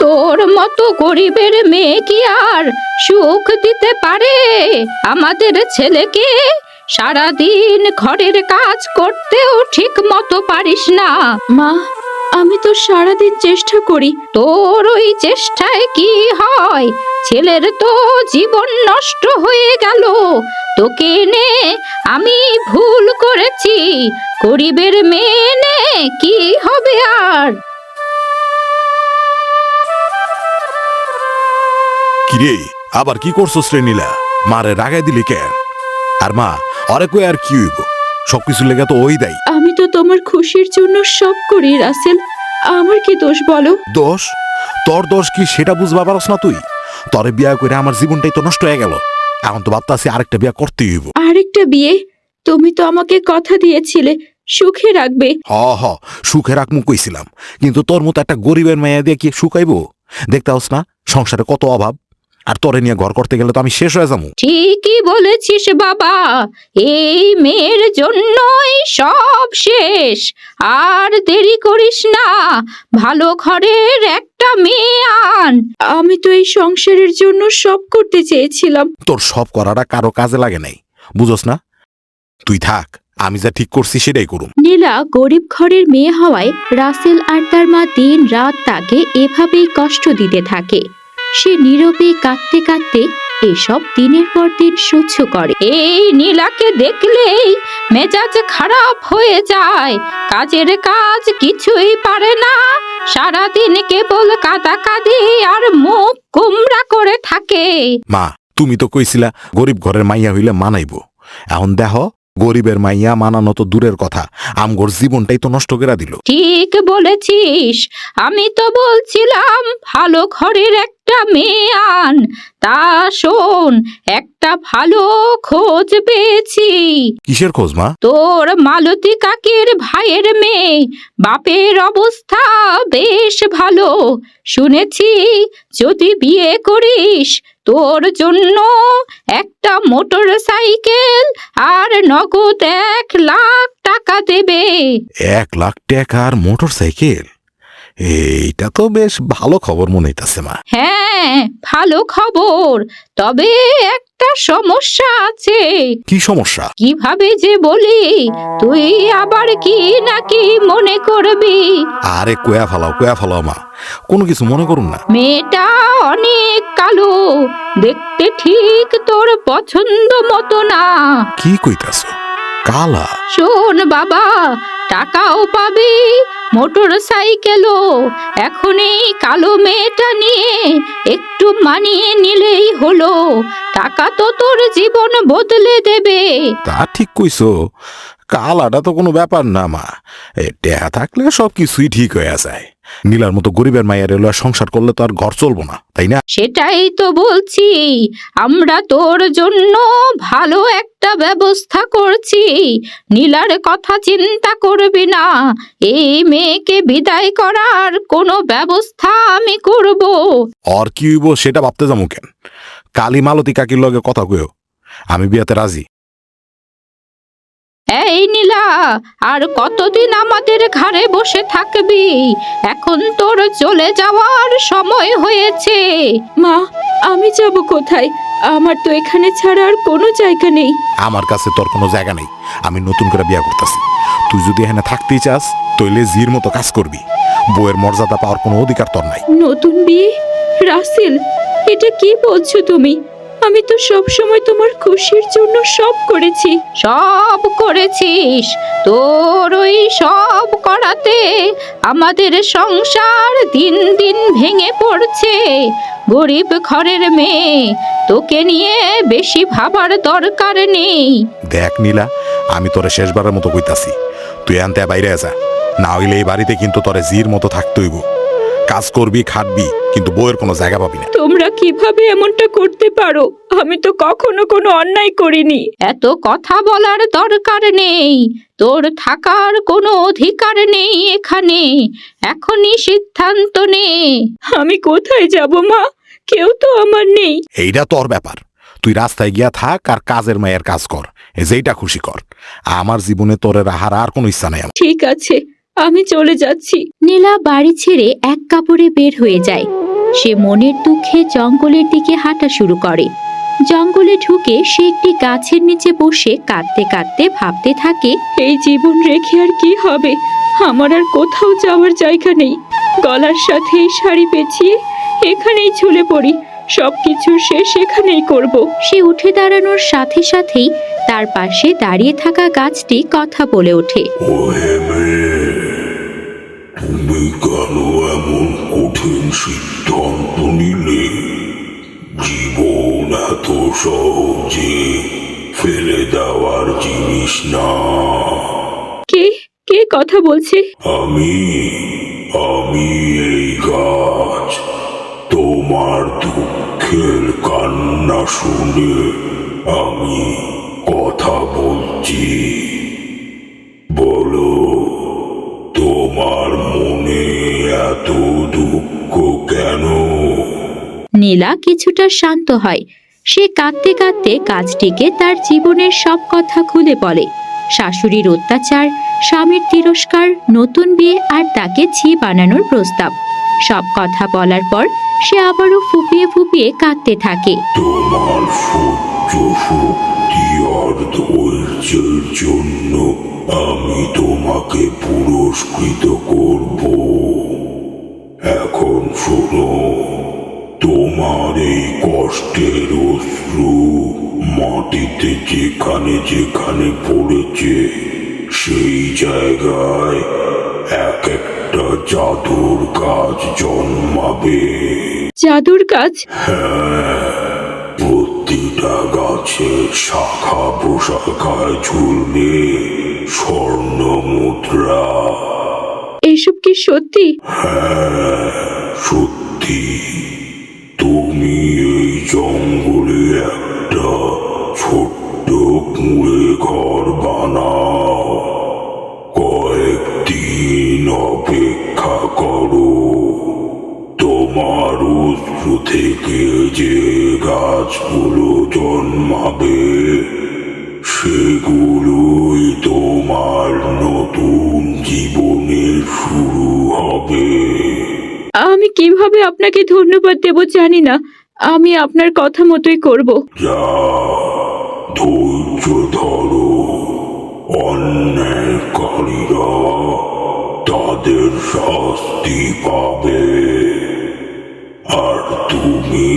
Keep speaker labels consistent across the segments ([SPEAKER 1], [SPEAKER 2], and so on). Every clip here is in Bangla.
[SPEAKER 1] তোর মতো গরিবের মেয়ে কি আর সুখ দিতে পারে আমাদের ছেলেকে? সারাদিন ঘরের কাজ করতেও ঠিক মতো পারিস না। মা, আমি তো সারাদিন চেষ্টা করি। তোর ওই চেষ্টায় কি হয়? ছেলের তো জীবন নষ্ট হয়ে গেল। তোকে এনে আমি ভুল করেছি। গরিবের মেয়ে এনে কি হবে আর?
[SPEAKER 2] কিরে, আবার কি করছো শ্রেণীলা? মারে রাগাই দিলি কেন? আর মা, আরে কই আর কি হইব? সবকিছু লেগে তো ওই দেয়।
[SPEAKER 1] আমি তো তোমার খুশির জন্য সব করি রাসেল, আমার কি দোষ বলো?
[SPEAKER 2] দোষ? তোর দোষ কি সেটা বুঝবা পারস না তুই? তরে বিয়া করে আমার জীবনটাই তো নষ্ট হয়ে গেল। এখন তো ভাবতাছি আরেকটা বিয়া করতেই হইব।
[SPEAKER 1] আরেকটা বিয়ে? তুমি তো আমাকে কথা দিয়েছিলে সুখে রাখবে।
[SPEAKER 2] হ, সুখে রাখমু কইছিলাম, কিন্তু তোর মতো একটা গরিবের মাইয়া দিয়ে কি সুখাইব? দেখতে হস না সংসারে কত অভাব, আর তোরে নিয়ে ঘর করতে গেলে তো আমি শেষ হয়ে যাবো।
[SPEAKER 1] ঠিকই বলেছিস বাবা, এই মেয়ের জন্যই সব শেষ। আর দেরি করিস না, ভালো ঘরের একটা মেয়ে আন। আমি তো এই সংসারের জন্য সব করতে চেয়েছিলাম।
[SPEAKER 2] তোর সব করাটা কারো কাজে লাগে নাই, বুঝোস না? তুই থাক, আমি যা ঠিক করছি সেটাই করুম।
[SPEAKER 1] নীলা গরিব ঘরের মেয়ে হওয়ায় রাসেল আর তার মা দিন রাত তাকে এভাবেই কষ্ট দিতে থাকে। সে নীরবে কাঁদতে কাঁদতে এসব দিনের পর দিন সহ্য করে। এই নীলাকে দেখলেই মেজাজ খারাপ হয়ে যায়। কাজের কাজ কিছুই পারে না, সারাদিন কেবল কাঁদাকাঁদি আর মুখ কুমড়া করে থাকে।
[SPEAKER 2] মা, তুমি তো কইছিলা গরিব ঘরের মাইয়া হইলে মানাইব। এখন দেখ, গরিবের মাইয়া মানানো তো দূরের কথা, আমগোর জীবনটাই তো নষ্ট করে দিল।
[SPEAKER 1] ঠিক বলেছিস, আমি তো বলছিলাম ভালো ঘরের একটা মেয়ে আন। তা শোন, একটা ভালো খোঁজ পেয়েছি।
[SPEAKER 2] কিসের খোঁজ মা?
[SPEAKER 1] তোর মালতী কাকির ভাইয়ের মেয়ে, বাপের অবস্থা বেশ ভালো। শুনেছি যদি বিয়ে করিস তোর জন্য একটা মোটর সাইকেল আর নগদ 1,00,000 টাকা দেবে।
[SPEAKER 2] 1,00,000 টাকা আর মোটর সাইকেল? এইটা তো বেশ ভালো খবর মনে হইতাছে মা।
[SPEAKER 1] হ্যাঁ, ভালো খবর, তবে একটা সমস্যা আছে।
[SPEAKER 2] কি সমস্যা?
[SPEAKER 1] কিভাবে যে বলি, তুই আবার কি নাকি মনে করবি?
[SPEAKER 2] আরে কয়া ফালাও মা, কোনো কিছু মনে করুন না।
[SPEAKER 1] মেয়েটা অনেক কালো, দেখতে ঠিক তোর পছন্দ মতো না।
[SPEAKER 2] কি কইতাছ? কালা?
[SPEAKER 1] শোন বাবা, টাকাও পাবি, মোটর সাইকেলও। এখন এই কালো মেয়েটা নিয়ে একটু মানিয়ে নিলেই হলো। টাকা তো তোর জীবন বদলে দেবে।
[SPEAKER 2] তা ঠিক কইছো, কালাটা তো কোনো ব্যাপার না মা। টেহা থাকলে সব কিছুই ঠিক হয়ে যায়। নীলার মতো গরিবের মায়ের এলো সংসার করলে তো আর ঘর চলবো না, তাই না?
[SPEAKER 1] সেটাই তো বলছি, আমরা তোর জন্য ভালো একটা ব্যবস্থা করছি। নীলার কথা চিন্তা করবি না, এই মেয়েকে বিদায় করার কোনো ব্যবস্থা আমি করব।
[SPEAKER 2] আর কি হইব সেটা ভাবতে যাবো কেন? কালী মালতী কাকির লগে কথা কইও, আমি বিয়াতে রাজি।
[SPEAKER 1] এই নীলা, আর কতদিন আমাদের ঘরে বসে থাকবি? এখন তোর চলে যাওয়ার সময় হয়েছে। মা, আমি যাব কোথায়? আমার তো এখানে ছাড়া আর কোনো জায়গা নেই।
[SPEAKER 2] আমার কাছে তোর কোনো জায়গা নেই, আমি নতুন করে বিয়া করতেছি। তুই যদি এখানে থাকতেই চাস তইলে জির মতো কাজ করবি। বউয়ের মর্যাদা পাওয়ার কোনো অধিকার তোর নাই।
[SPEAKER 1] নতুন বিয়ে? রাসেল, এটা কি বলছো তুমি? আমি তো সব সময় তোমার খুশির জন্য সব করেছি। সব করেছিস, তোর ওই সব করাতে আমাদের সংসার দিন দিন ভেঙে পড়ছে। গরিব ঘরের মেয়ে, তোকে নিয়ে বেশি ভাবার দরকার নেই।
[SPEAKER 2] দেখ নীলা, আমি তোরে শেষবারের মতো কইতাছি, তুই আনতে বাইরে যা, না হইলে এই বাড়িতে কিন্তু তোরে জির মতো থাকতে হইব। কাজ করবি, খাটবি, কিন্তু বউয়ের কোনো জায়গা পাবি না।
[SPEAKER 1] তোমরা কিভাবে এমনটা করতে পারো? আমি তো কখনো কোনো অন্যায় করিনি। এত কথা বলার দরকার নেই, তোর থাকার কোনো অধিকার নেই এখানে। এখনই সিদ্ধান্ত নে। আমি কোথায় যাব মা? কেউ তো আমার নেই।
[SPEAKER 2] এইটা তোর ব্যাপার, তুই রাস্তায় গিয়া থাক আর কাজের মায়ের কাজ কর, যেইটা খুশি কর। আমার জীবনে তোরে রাহার আর কোনো ইচ্ছা নাই।
[SPEAKER 1] ঠিক আছে, আমি চলে যাচ্ছি। নীলা বাড়ি ছেড়ে এক কাপড়ে বের হয়ে যায়। সে মনের দুঃখে জঙ্গলের দিকে হাঁটা শুরু করে। জঙ্গলে ঢুকে সে একটি গাছের নিচে বসে কাঁদতে কাঁদতে ভাবতে থাকে, এই জীবন রেখে আর কি হবে, আমার আর কোথাও যাওয়ার জায়গা নেই। গলার সাথে এই শাড়ি পেঁচিয়ে এখানেই ঝুলে পড়ি, সবকিছু শেষ এখানেই করব। সে উঠে দাঁড়ানোর সাথে সাথেই তার পাশে দাঁড়িয়ে থাকা গাছটি কথা বলে ওঠে।
[SPEAKER 3] ওহে মেয়ে, তুমি কেন এমন কঠিন সিদ্ধান্ত নিলে? জীবন এত সহজে ফেলে দেওয়ার জিনিস না।
[SPEAKER 1] কে কে কথা বলছে?
[SPEAKER 3] আমি এই গাছ। তোমার দুঃখের কান্না শুনে আমি কথা বলছি। বলো, তোমার মনে এত দুঃখ কেন?
[SPEAKER 1] নীলা কিছুটা শান্ত হয়। সে কাঁদতে কাঁদতে গাছটিকে তার জীবনের সব কথা খুলে বলে। শাশুড়ির অত্যাচার, স্বামীর তিরস্কার, নতুন বিয়ে আর তাকে ছি বানানোর প্রস্তাব। সব কথা বলার পর সে আবারও ফুপিয়ে ফুপিয়ে কাঁদতে থাকে।
[SPEAKER 3] তোমার সহ্য শক্তি আর ধৈর্যের জন্য আমি তোমাকে পুরস্কৃত করব। এখন শোনো, তোমার এই কষ্টের অশ্রু মাটিতে যেখানে যেখানে পড়েছে সেই জায়গায় এক একটা জাদুর গাছ জন্মাবে।
[SPEAKER 1] জাদুর গাছ?
[SPEAKER 3] প্রতিটা গাছের শাখা প্রশাখায় ঝুলবে স্বর্ণ মুদ্রা।
[SPEAKER 1] এসব কি সত্যি?
[SPEAKER 3] সত্যি। তুমি এই জঙ্গলে একটা ছোট্ট কুঁড়ে ঘর বানাও। কয়েকদিন অপেক্ষা করো। তোমার অশ্রু থেকে যে গাছগুলো জন্মাবে সেগুলোই তোমার নতুন জীবনের শুরু হবে।
[SPEAKER 1] আমি কিভাবে আপনাকে ধন্যবাদ দেব জানি না, আমি আপনার কথা মতোই করব।
[SPEAKER 3] যা, ধৈর্য ধরো। অন্যায়কারীরা তাদের শাস্তি পাবে, আর তুমি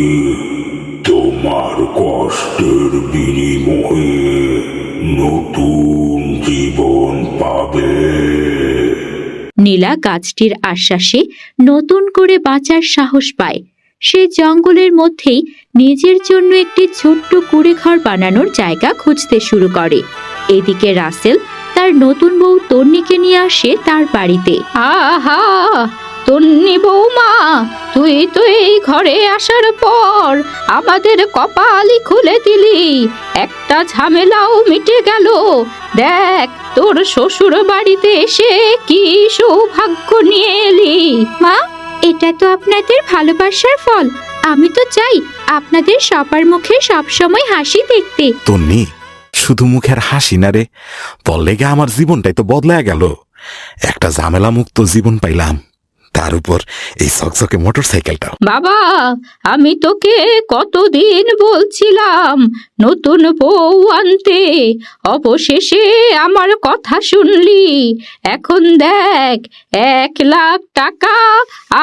[SPEAKER 3] তোমার কষ্টের বিনিময়ে নতুন জীবন পাবে।
[SPEAKER 1] নীলা গাছটির আশ্বাসে নতুন করে বাঁচার সাহস পায়। সে জঙ্গলের মধ্যেই নিজের জন্য একটি ছোট্ট কুঁড়ে ঘর বানানোর জায়গা খুঁজতে শুরু করে। এদিকে রাসেল তার নতুন বউ তন্নিকে নিয়ে আসে তার বাড়িতে। আহা, তন্নি বৌমা, তুই তো এই ঘরে আসার পর আমাদের কপালই খুলে দিলি, একটা ঝামেলাও মিটে গেল। দেখ, তোর শ্বশুর বাড়িতে এসে কি সৌভাগ্য নিয়ে এলি। মা, এটা তো আপনাদের ভালোবাসার ফল। আমি তো চাই আপনাদের সবার মুখে সবসময় হাসি দেখতে।
[SPEAKER 2] তন্নি, শুধু মুখের হাসি না রে, তোর লেগে আমার জীবনটাই তো বদলায় গেল। একটা ঝামেলা মুক্ত জীবন পাইলাম, তার উপর এই চকচকে মোটর সাইকেলটা।
[SPEAKER 1] বাবা, আমি তোকে কতদিন বলছিলাম নতুন বউ আনতে, অবশেষে আমার কথা শুনলি। এখন দেখ, 1,00,000 টাকা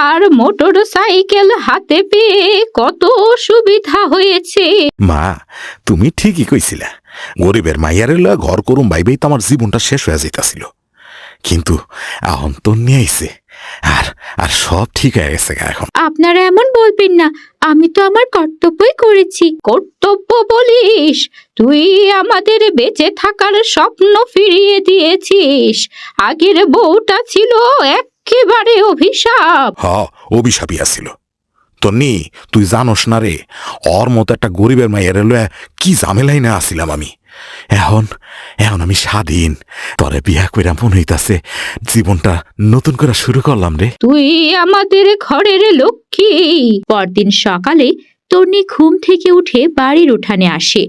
[SPEAKER 1] আর মোটর সাইকেল হাতে পেয়ে কত সুবিধা হয়েছে।
[SPEAKER 2] মা, তুমি ঠিকই কইছিলা, গরিবের মাইয়ারে লয়া ঘর করুম ভাইবেই তো আমার জীবনটা শেষ হয়ে যাইতাছিল। কিন্তু এখন তো নিয়ে আইছে, আর সব ঠিক হয়ে গেছে এখন।
[SPEAKER 1] আপনারা এমন বলবেন না, আমি তো আমার কর্তব্যই করেছি। কর্তব্য বলিস? তুই আমাদের বেঁচে থাকার স্বপ্ন ফিরিয়ে দিয়েছিস। আগের বউটা ছিল একেবারে অভিশাপ।
[SPEAKER 2] অভিশাপই আছিল। তন্নি, তুই জানোস না রে, ওর মতো একটা গরিবের মাইয়ারে লয়া কি ঝামেলাই না আসিলাম আমি। এখন আমি স্বাধীন, তরে বিয়া কইরা মন হইতাছে জীবনটা নতুন করে শুরু করলাম রে।
[SPEAKER 1] তুই আমাদের ঘরের লক্ষ্মী। পরদিন সকালে তন্নি ঘুম থেকে উঠে বাড়ির উঠানে আসে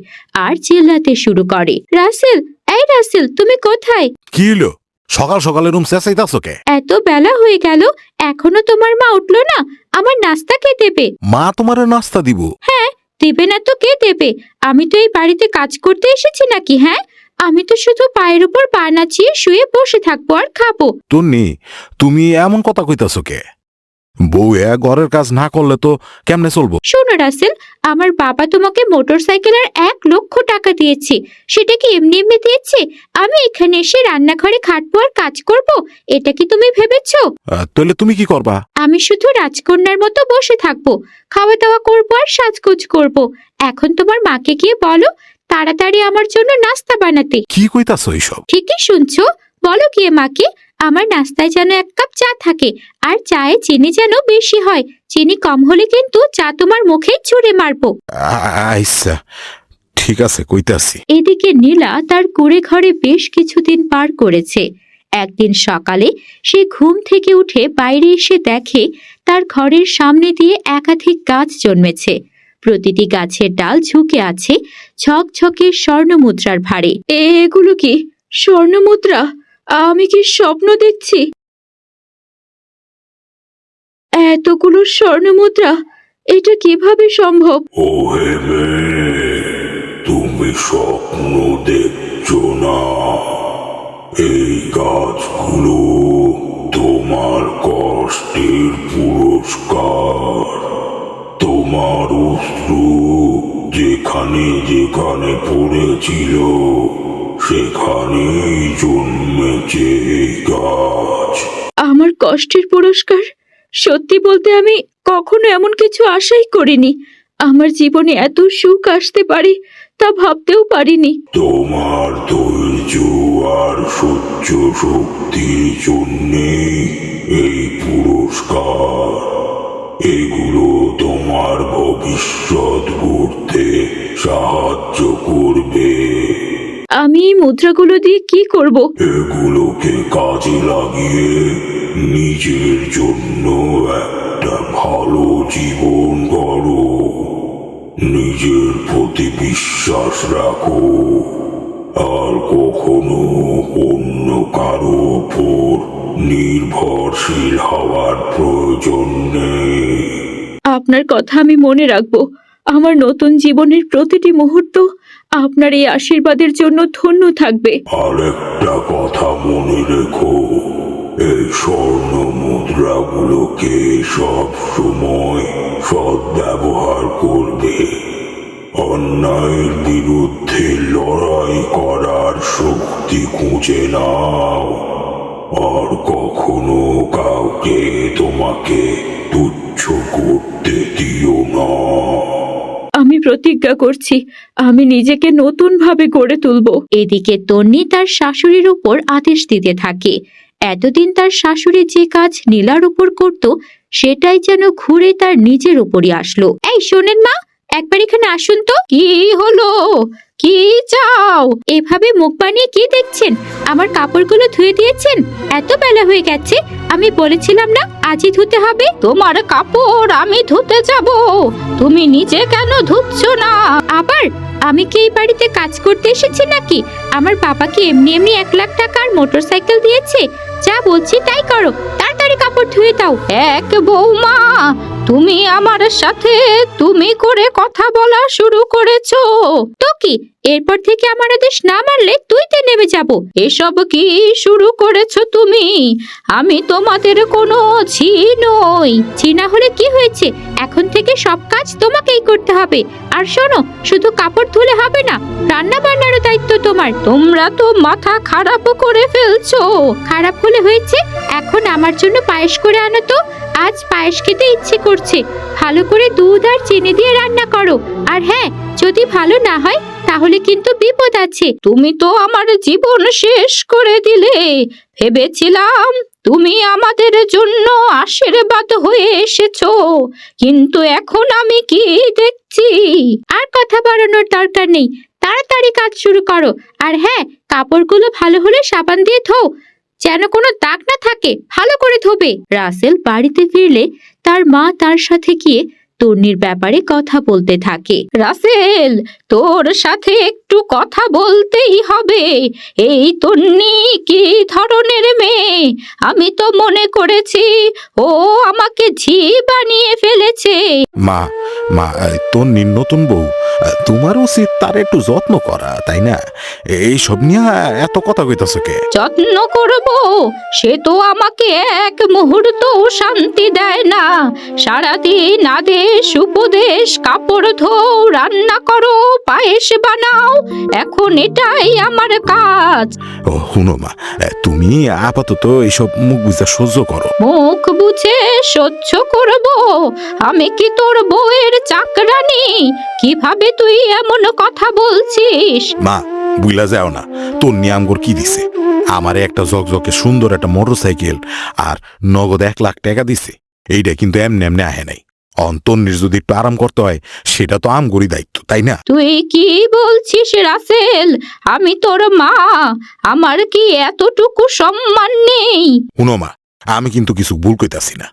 [SPEAKER 1] আর চিল্লাতে শুরু করে, রাসেল, এই রাসেল, তুমি কোথায়?
[SPEAKER 2] কি হলো? সকাল সকালে রুম চেঁচাইতাছো কে?
[SPEAKER 1] এত বেলা হয়ে গেল, এখনো তোমার মা উঠলো না? আমার নাস্তা কে দেবে?
[SPEAKER 2] মা তোমারে নাস্তা দিব?
[SPEAKER 1] দেবে না তো কে দেবে? আমি তো এই বাড়িতে কাজ করতে এসেছি নাকি? হ্যাঁ, আমি তো শুধু পায়ের উপর পা নাচিয়ে শুয়ে বসে থাকবো আর খাবো।
[SPEAKER 2] তন্নি, তুমি এমন কথা কইতাছো কে? বউ ঘরের কাজ না করলে তো কেমনে চলবো?
[SPEAKER 1] শোনো রাসেল, আমার বাবা তোমাকে মোটরসাইকেলের 1,00,000 টাকা দিয়েছে। সেটা কি এমনি এমনি দিয়েছে? আমি এখানে এসে রান্নাঘরে খাটবো আর কাজ করব? এটা কি তুমি ভেবেছো?
[SPEAKER 2] তাহলে তুমি কি করবা?
[SPEAKER 1] আমি শুধু রাজকন্যার মতো বসে থাকবো, খাওয়া দাওয়া করবো আর সাজগোজ করব। এখন তোমার মাকে গিয়ে বলো তাড়াতাড়ি আমার জন্য নাস্তা বানাতে।
[SPEAKER 2] কি কইতাছো এইসব?
[SPEAKER 1] ঠিকই শুনছো, বলো গিয়ে মাকে আমার নাস্তায় যেন 1 কাপ চা থাকে, আর চায়ে চিনি যেন বেশি হয়। চিনি কম হলে কিন্তু চা তোমার মুখে ছুঁড়ে মারবো।
[SPEAKER 2] আচ্ছা, ঠিক আছে, কইতাছি।
[SPEAKER 1] এদিকে নীলা তার কুঁড়ে ঘরে বেশ কিছুদিন পার করেছে। একদিন সকালে সে ঘুম থেকে উঠে বাইরে এসে দেখে তার ঘরের সামনে দিয়ে একাধিক গাছ জন্মেছে। প্রতিটি গাছের ডাল ঝুঁকে আছে ঝকঝকে স্বর্ণমুদ্রার ভারে। এগুলো কি স্বর্ণমুদ্রা? আমি কি স্বপ্ন দেখছি? এতগুলো স্বর্ণমুদ্রা, এটা কিভাবে সম্ভব?
[SPEAKER 3] ও হে মেয়ে, তুমি স্বপ্ন দেখছো না। এই গাছগুলো তোমার কষ্টের পুরস্কার। তোমার অশ্রু যেখানে যেখানে পড়েছিল সেখানেই জন্মেছে এই গাছ।
[SPEAKER 1] আমার কষ্টের পুরস্কার? সত্যি বলতে আমি কখনো এমন কিছু আশাই করিনি। আমার জীবনে এত সুখ আসতে পারে তা ভাবতেও পারিনি।
[SPEAKER 3] তোমার ধৈর্য আর সহ্য শক্তির জন্যে এই পুরস্কার। এগুলো তোমার ভবিষ্যৎ গড়তে সাহায্য করবে।
[SPEAKER 1] আমি এই মুদ্রাগুলো দিয়ে কি করব?
[SPEAKER 3] এগুলোকে কাজে লাগিয়ে নিজের জন্য একটা ভালো জীবন গড়ো। নিজের প্রতি বিশ্বাস রাখো, আর কখনো অন্য কারো ওপর নির্ভরশীল হওয়ার প্রয়োজন নেই।
[SPEAKER 1] আপনার কথা আমি মনে রাখবো। আমার নতুন জীবনের প্রতিটি মুহূর্ত আপনার এই আশীর্বাদের জন্য ধন্য থাকবে।
[SPEAKER 3] আরেকটা কথা মনে রেখো, এই স্বর্ণ মুদ্রাগুলোকে সব সময় সদ্ব্যবহার করবে। অন্যায়ের বিরুদ্ধে লড়াই করার শক্তি খুঁজে নাও, আর কখনো কাউকে তোমাকে তুচ্ছ করতে দিও না।
[SPEAKER 1] আমি প্রতিজ্ঞা করছি, আমি নিজেকে নতুন ভাবে গড়ে তুলব। এদিকে তন্নি তার শাশুড়ির উপর আদেশ দিতে থাকে। এতদিন তার শাশুড়ি যে কাজ নীলার উপর করত, সেটাই যেন ঘুরে তার নিজের উপরই আসলো। এই শোনেন মা, একবার এখানে আসুন তো। কি হলো? কি চাও? এভাবে মুখ বানিয়ে কি দেখছেন? আমার কাপড়গুলো ধুয়ে দিয়েছেন? এত বেলা হয়ে গেছে, আমি বলেছিলাম না আজই ধুতে হবে? তোমার কাপড় আমি ধুতে যাব, তুমি নিজে কেন ধুচ্ছ না? আবার আমি কি এই বাড়িতে কাজ করতে এসেছি নাকি? আমার বাবা কি এমনি এমনি 1,00,000 টাকার মোটরসাইকেল দিয়েছে? যা বলছি তাই করো, তাড়াতাড়ি কাপড় ধুয়ে দাও। এক বৌমা, তুমি আমার সাথে তুমি করে কথা বলা শুরু করেছো তো? কি এরপর থেকে আমার আদেশ না মানলে তুইতে নেমে যাব? এসব কি শুরু করেছো তুমি? আমি তোমাদের কোনো ছি নই। ছি না হলে কি হয়েছে? এখন থেকে সব কাজ তোমাকেই করতে হবে। আর শোনো, শুধু কাপড় ধুলে হবে না, রান্না বান্নারও দায়িত্ব তোমার। তোমরা তো মাথা খারাপ করে ফেলছো। খারাপ হলে হয়েছে, এখন আমার জন্য পায়েস করে আনো তো। আজ পায়েস খেতে ইচ্ছে করছে। ভালো করে দুধ আর চিনি দিয়ে রান্না করো। আর হ্যাঁ, যদি ভালো না হয় তাহলে কিন্তু বিপদ আছে। তুমি তো আমার জীবন শেষ করে দিলে। ভেবেছিলাম তুমি আমাদের জন্য আশীর্বাদ হয়ে এসেছো, কিন্তু এখন আমি কি দেখছি? আর কথা বাড়ানোর দরকার নেই, তাড়াতাড়ি কাজ শুরু করো। আর হ্যাঁ, কাপড়গুলো ভালো হলে সাবান দিয়ে ধোও, যেন কোনো দাগ না থাকে। ভালো করে ধোবে। রাসেল বাড়িতে ফিরলে তার মা তার সাথে গিয়ে তন্নির ব্যাপারে কথা বলতে থাকে। রাসেল, তোর সাথে একটু কথা বলতেই হবে। এই তন্নি কি ধরনের মেয়ে? আমি তো মনে করেছি ও আমাকে ঝি বানিয়ে ফেলেছে।
[SPEAKER 2] মা মা তোর নতুন বউ, তোমার উচিত তার একটু যত্ন করা, তাই না? এইসব নিয়ে এত কথা কইতাছ কে?
[SPEAKER 1] যত্ন করব? সে তো আমাকে এক মুহূর্ত শান্তি দেয় না। সারাদিন আদেশ উপদেশ, কাপড় ধোও, রান্না করো, পায়েস বানাও, এখন এটাই আমার কাজ।
[SPEAKER 2] ও শুনো মা, তুমি আপাতত এইসব মুখ বুঝা সহ্য করো।
[SPEAKER 1] মুখ বুঝে সহ্য করব? আমি কি তোর বউয়ের চাকরানি? কিভাবে তুই এমন কথা বলছিস?
[SPEAKER 2] মা বুইলা যাও না, তোর নিয়ামগর কি দিছে? আমারে একটা জকজকে সুন্দর একটা মোটরসাইকেল আর নগদ 1 লাখ টাকা দিছে। এইটা কিন্তু এমনি এমনি আহে নাই। অন্তর্নির যদি একটু আরাম করতে হয়, সেটা তো আমগরই দায়িত্ব, তাই না?
[SPEAKER 1] তুই কি বলছিস রাসেল? আমি তোর মা, আমার কি এতটুকু সম্মান নেই?
[SPEAKER 2] শুনো মা, আমি কিন্তু কিছু ভুল কইতাছি না।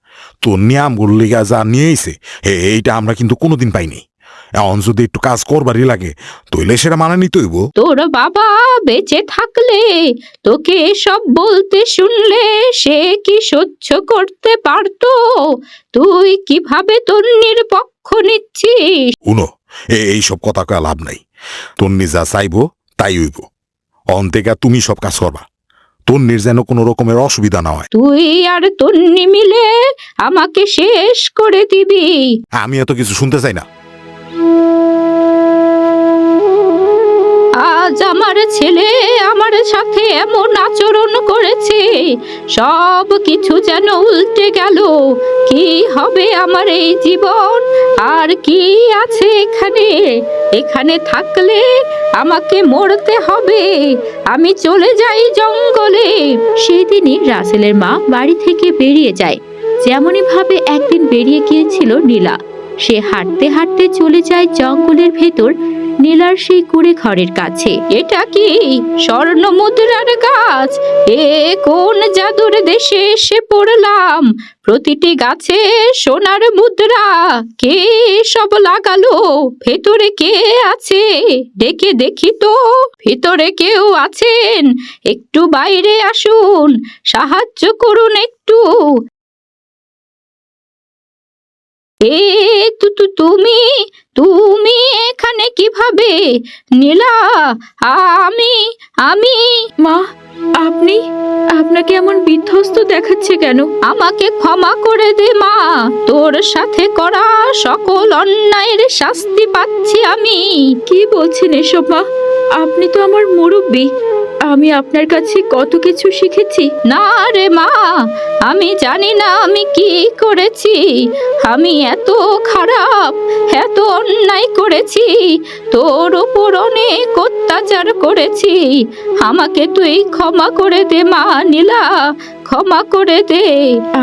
[SPEAKER 2] তোর নিয়ামগুর লিগা যা নিয়েছে এইটা আমরা কিন্তু কোনোদিন পাইনি। এখন যদি একটু কাজ করবারই লাগে, তইলে সেটা মানা নিতে হইব।
[SPEAKER 1] তোর বাবা বেঁচে থাকলে তোকে এসব বলতে শুনলে সে কি সহ্য করতে পারতো? তুই কিভাবে তন্নির পক্ষ নিচ্ছিস?
[SPEAKER 2] শুনো, এইসব কথা কয়া লাভ নাই। তন্নি যা চাইবো তাই হইব। অন্তেকা তুমি সব কাজ করবা, তন্নির যেন কোনো রকমের অসুবিধা না হয়।
[SPEAKER 1] তুই আর তন্নি মিলে আমাকে শেষ করে দিবি।
[SPEAKER 2] আমি এত কিছু শুনতে চাই না।
[SPEAKER 1] আজ আমার ছেলে আমার সাথে এমন আচরণ করেছে, সব কিছু যেন উল্টে গেল। কি হবে আমার এই জীবন? আর কি আছে এখানে? এখানে থাকলে আমাকে মরতে হবে। আমি চলে যাই জঙ্গলে। সেই দিনই রাসেলের মা বাড়ি থেকে বেরিয়ে যায়, যেমনই ভাবে একদিন বেরিয়ে গিয়েছিল নীলা। সে হাঁটতে হাঁটতে চলে যায় জঙ্গলের ভেতর নীলার সেই কুড়ে ঘরের কাছে। এটা কি স্বর্ণ মুদ্রার গাছ? এ কোন জাদুর দেশে এসে পড়লাম? প্রতিটি গাছে সোনার মুদ্রা। কে সব লাগালো? ভেতরে কে আছে? ডেকে দেখি তো। ভেতরে কেউ আছেন? একটু বাইরে আসুন, সাহায্য করুন একটু। এ তুমি তুমি এখানে কিভাবে? নীলা, আমি আমি
[SPEAKER 4] মা, আপনি আপনাকে এমন বিধ্বস্ত দেখাচ্ছে কেন?
[SPEAKER 1] আমাকে ক্ষমা করে দে মা, তোর সাথে করা সকল অন্যায়ের শাস্তি পাচ্ছি আমি।
[SPEAKER 4] কি বলছেন এসব মা? আপনি তো আমার মুরব্বি, আমি আপনার কাছে কত কিছু শিখেছি।
[SPEAKER 1] না রে মা, আমি জানি না আমি কি করেছি। আমি এত খারাপ, এত অন্যায় করেছি, তোর উপর অনেক অত্যাচার করেছি। আমাকে তুই ক্ষমা করে দে মা। নীলা, ক্ষমা করে দে।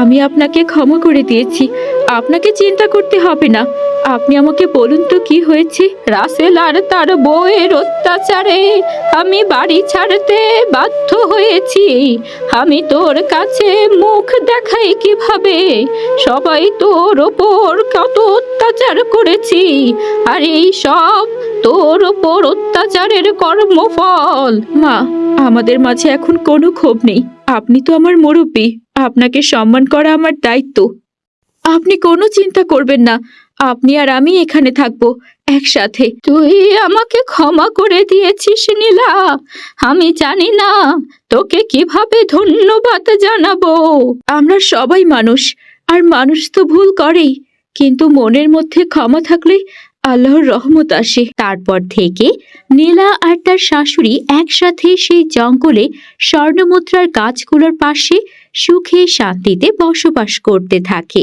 [SPEAKER 4] আমি আপনাকে ক্ষমা করে দিয়েছি, আপনাকে চিন্তা করতে হবে না। আপনি আমাকে বলুন তো কি হয়েছে?
[SPEAKER 1] রাসেল আর তার বউয়ের অত্যাচারে আমি বাড়ি ছাড়তে বাধ্য হয়েছি। আমি তোর কাছে মুখ দেখাই কিভাবে? সবাই তোর ওপর কত অত্যাচার করেছি, আর এই সব তোর ওপর অত্যাচারের কর্মফল।
[SPEAKER 4] মা, আমাদের মাঝে এখন কোনো ক্ষোভ নেই। আপনি তো আমার মুরব্বি, আপনাকে সম্মান করা আমার দায়িত্ব। আপনি কোনো চিন্তা করবেন না, আপনি আর আমি এখানে থাকবো একসাথে।
[SPEAKER 1] তুই আমাকে ক্ষমা করে দিয়েছিস নীলা। আমি জানি না তোকে কিভাবে ধন্যবাদ জানাবো।
[SPEAKER 4] আমরা সবাই মানুষ, আর মানুষ তো ভুল করেই, কিন্তু মনের মধ্যে ক্ষমা থাকলে আল্লাহর রহমত আসে।
[SPEAKER 1] তারপর থেকে নীলা আর তার শাশুড়ি একসাথে সেই জঙ্গলে স্বর্ণমুদ্রার গাছগুলোর পাশে সুখে শান্তিতে বসবাস করতে থাকে।